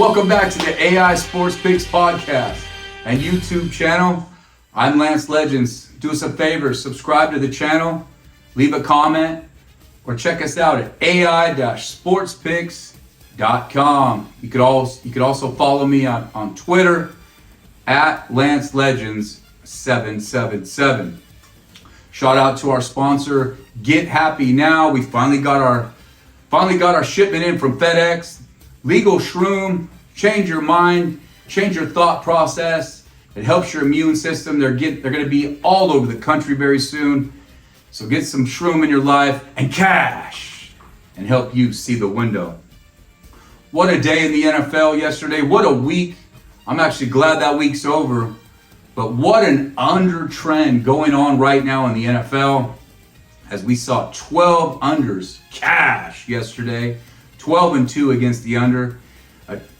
Welcome back to the AI Sports Picks podcast and YouTube channel. I'm Lance Legends. Do us a favor, subscribe to the channel, leave a comment, or check us out at ai-sportspicks.com. You could also follow me on Twitter at Lance Legends 777. Shout out to our sponsor, Get Happy Now. We finally got our shipment in from FedEx. Legal shroom, change your mind, change your thought process. It helps your immune system. They're going to be all over the country very soon. So get some shroom in your life and cash and help you see the window. What a day in the NFL yesterday. What a week. I'm actually glad that week's over. But what an under trend going on right now in the NFL, as we saw 12 unders cash yesterday, 12-2 against the under.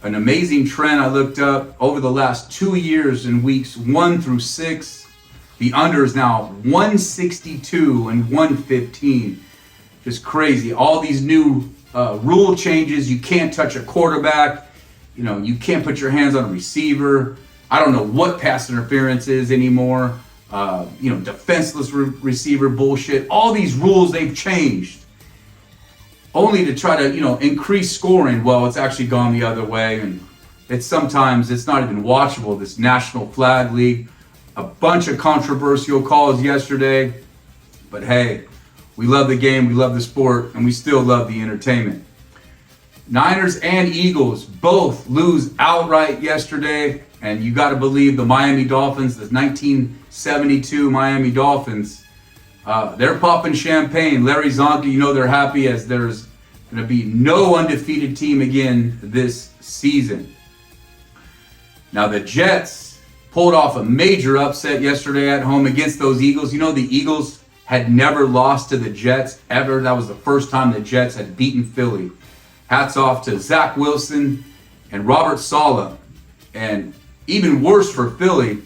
An amazing trend I looked up over the last 2 years in weeks 1 through 6. The under is now 162 and 115. Just crazy. All these new rule changes. You can't touch a quarterback. You can't put your hands on a receiver. I don't know what pass interference is anymore. Defenseless receiver bullshit. All these rules they've changed, only to try to increase scoring. Well, it's actually gone the other way, and it's not even watchable. This National Flag League, a bunch of controversial calls yesterday, but hey, we love the game, we love the sport, and we still love the entertainment. Niners and Eagles both lose outright yesterday. And you got to believe the Miami Dolphins, the 1972 Miami Dolphins, they're popping champagne. Larry Zonky, they're happy as there's going to be no undefeated team again this season. Now the Jets pulled off a major upset yesterday at home against those Eagles. The Eagles had never lost to the Jets ever. That was the first time the Jets had beaten Philly. Hats off to Zach Wilson and Robert Saleh. And even worse for Philly,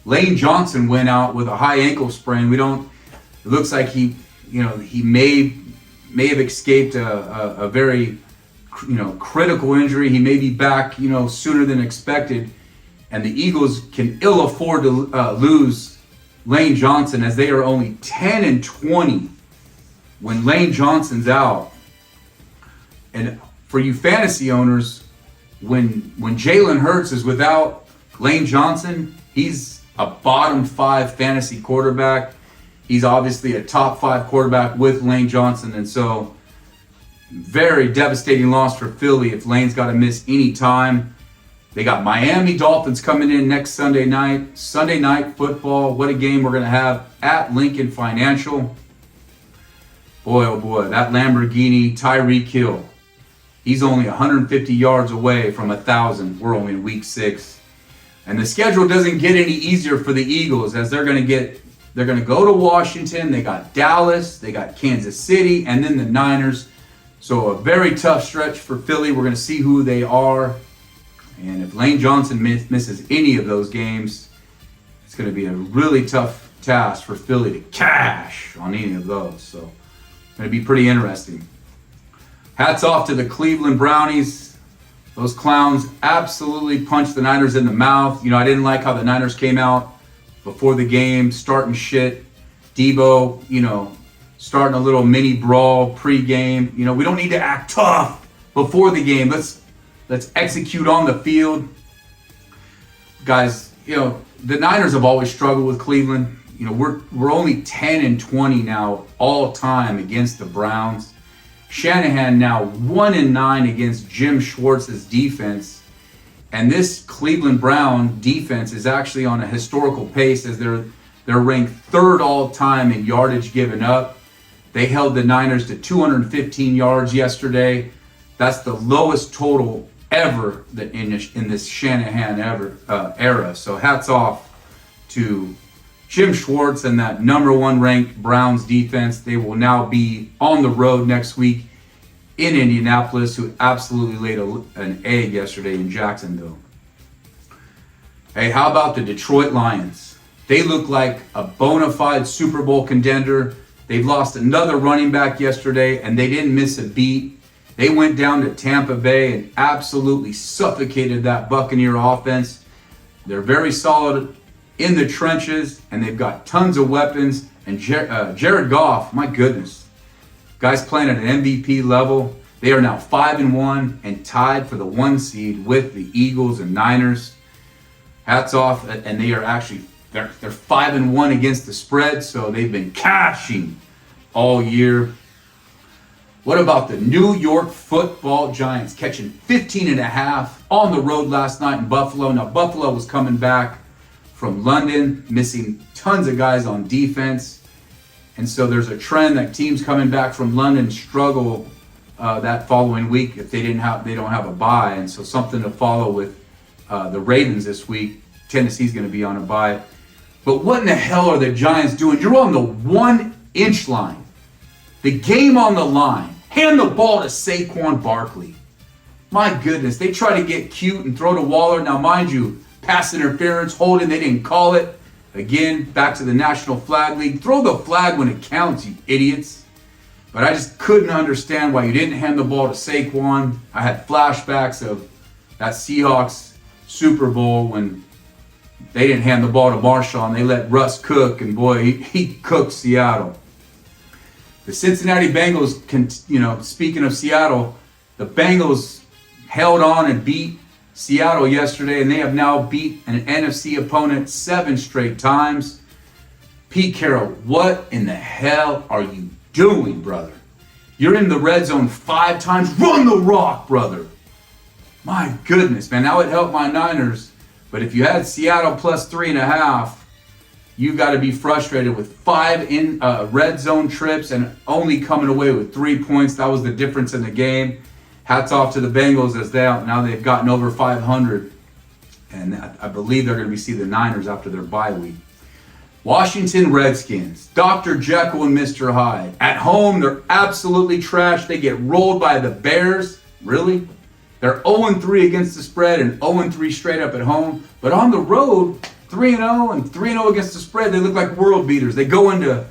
Lane Johnson went out with a high ankle sprain. It looks like he may have escaped a very, critical injury. He may be back, sooner than expected. And the Eagles can ill afford to lose Lane Johnson, as they are only 10-20 when Lane Johnson's out. And for you fantasy owners, when Jalen Hurts is without Lane Johnson, he's a bottom 5 fantasy quarterback. He's obviously a top 5 quarterback with Lane Johnson. And so, very devastating loss for Philly if Lane's got to miss any time. They got Miami Dolphins coming in next Sunday night. Sunday night football. What a game we're going to have at Lincoln Financial. Boy, oh boy, that Lamborghini Tyreek Hill. He's only 150 yards away from 1,000. We're only in week 6. And the schedule doesn't get any easier for the Eagles, as they're going to go to Washington. They got Dallas, they got Kansas City, and then the Niners. So a very tough stretch for Philly. We're going to see who they are. And if Lane Johnson misses any of those games, it's going to be a really tough task for Philly to cash on any of those. So it's going to be pretty interesting. Hats off to the Cleveland Brownies. Those clowns absolutely punched the Niners in the mouth. I didn't like how the Niners came out before the game, starting shit. Debo, starting a little mini brawl pre-game. We don't need to act tough before the game. Let's execute on the field. Guys, the Niners have always struggled with Cleveland. We're only 10-20 now all time against the Browns. Shanahan now 1-9 against Jim Schwartz's defense. And this Cleveland Brown defense is actually on a historical pace, as they're ranked 3rd all time in yardage given up. They held the Niners to 215 yards yesterday. That's the lowest total ever in this Shanahan era. So hats off to Jim Schwartz and that number 1 ranked Browns defense. They will now be on the road next week in Indianapolis, who absolutely laid an egg yesterday in Jacksonville. Hey, how about the Detroit Lions? They look like a bona fide Super Bowl contender. They've lost another running back yesterday, and they didn't miss a beat. They went down to Tampa Bay and absolutely suffocated that Buccaneer offense. They're very solid in the trenches, and they've got tons of weapons. And Jared Goff, my goodness, guys playing at an MVP level. They are now 5-1 and tied for the 1 seed with the Eagles and Niners. Hats off, and they are actually they're 5-1 against the spread, so they've been cashing all year. What about the New York Football Giants catching 15.5 on the road last night in Buffalo? Now, Buffalo was coming back from London, missing tons of guys on defense. And so there's a trend that teams coming back from London struggle that following week if they don't have a bye. And so something to follow with the Ravens this week. Tennessee's going to be on a bye. But what in the hell are the Giants doing? You're on the 1-inch line. The game on the line. Hand the ball to Saquon Barkley. My goodness, they try to get cute and throw to Waller. Now, mind you, pass interference, holding, they didn't call it. Again, back to the National Flag League. Throw the flag when it counts, you idiots. But I just couldn't understand why you didn't hand the ball to Saquon. I had flashbacks of that Seahawks Super Bowl when they didn't hand the ball to Marshall and they let Russ cook, and boy, he cooked Seattle. The Cincinnati Bengals, speaking of Seattle, the Bengals held on and beat Seattle yesterday, and they have now beat an NFC opponent 7 straight times. Pete Carroll, what in the hell are you doing, brother? You're in the red zone 5 times. Run the rock, brother. My goodness, man. Now it helped my Niners, but if you had Seattle plus 3.5, you got to be frustrated with 5 in red zone trips and only coming away with 3 points. That was the difference in the game. Hats off to the Bengals as they've gotten over 500. And I believe they're going to see the Niners after their bye week. Washington Redskins, Dr. Jekyll and Mr. Hyde. At home, they're absolutely trash. They get rolled by the Bears. Really? They're 0-3 against the spread and 0-3 straight up at home. But on the road, 3-0 and 3-0 against the spread. They look like world beaters. They go into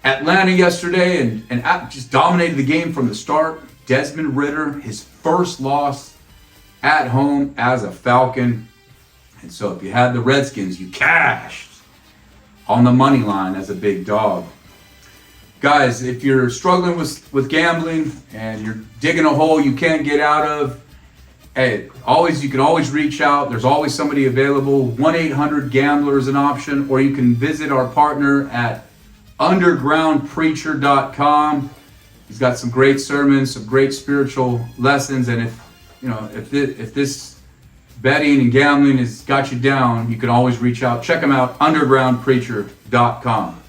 Atlanta yesterday and just dominated the game from the start. Desmond Ridder, his first loss at home as a Falcon. And so if you had the Redskins, you cashed on the money line as a big dog. Guys, if you're struggling with gambling and you're digging a hole you can't get out of, hey, you can always reach out. There's always somebody available. 1-800-GAMBLER is an option, or you can visit our partner at undergroundpreacher.com. He's got some great sermons, some great spiritual lessons, and if this betting and gambling has got you down, you can always reach out. Check him out, undergroundpreacher.com.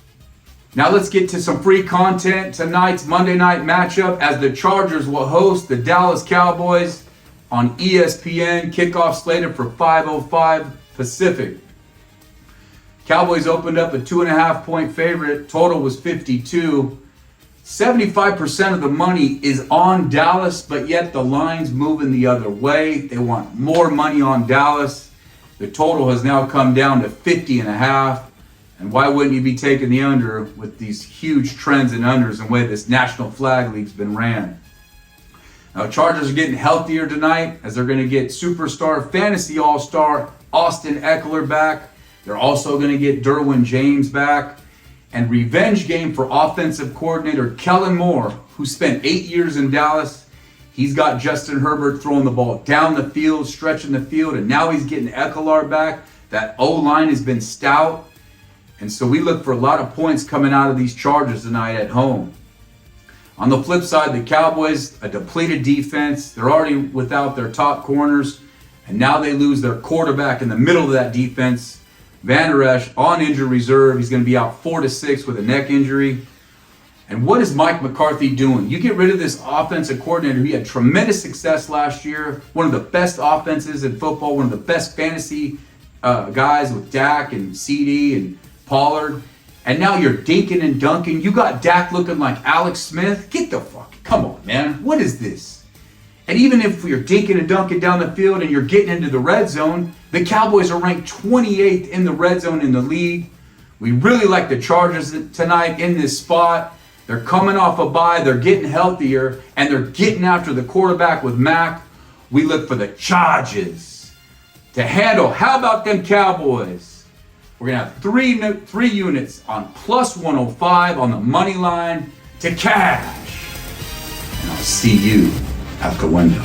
Now let's get to some free content. Tonight's Monday night matchup as the Chargers will host the Dallas Cowboys on ESPN. Kickoff slated for 5:05 Pacific. Cowboys opened up a 2.5-point favorite. Total was 52. 75% of the money is on Dallas, but yet the line's moving the other way. They want more money on Dallas. The total has now come down to 50.5. And why wouldn't you be taking the under with these huge trends in unders and the way this National Flag League's been ran? Now, Chargers are getting healthier tonight as they're going to get superstar, fantasy all-star Austin Eckler back. They're also going to get Derwin James back. And revenge game for offensive coordinator Kellen Moore, who spent 8 years in Dallas. He's got Justin Herbert throwing the ball down the field, stretching the field, and now he's getting Eckler back. That O-line has been stout. And so we look for a lot of points coming out of these Chargers tonight at home. On the flip side, the Cowboys, a depleted defense. They're already without their top corners, and now they lose their quarterback in the middle of that defense. Van Der Esch on injury reserve. He's going to be out 4 to 6 with a neck injury. And what is Mike McCarthy doing? You get rid of this offensive coordinator. He had tremendous success last year. One of the best offenses in football. One of the best fantasy guys with Dak and CD and Pollard. And now you're dinking and dunking. You got Dak looking like Alex Smith. Get the fuck. Come on, man. What is this? And even if you're dinking and dunking down the field and you're getting into the red zone, the Cowboys are ranked 28th in the red zone in the league. We really like the Chargers tonight in this spot. They're coming off a bye. They're getting healthier, and they're getting after the quarterback with Mac. We look for the Chargers to handle. How about them Cowboys? We're going to have three units on plus 105 on the money line to cash. And I'll see you at the window.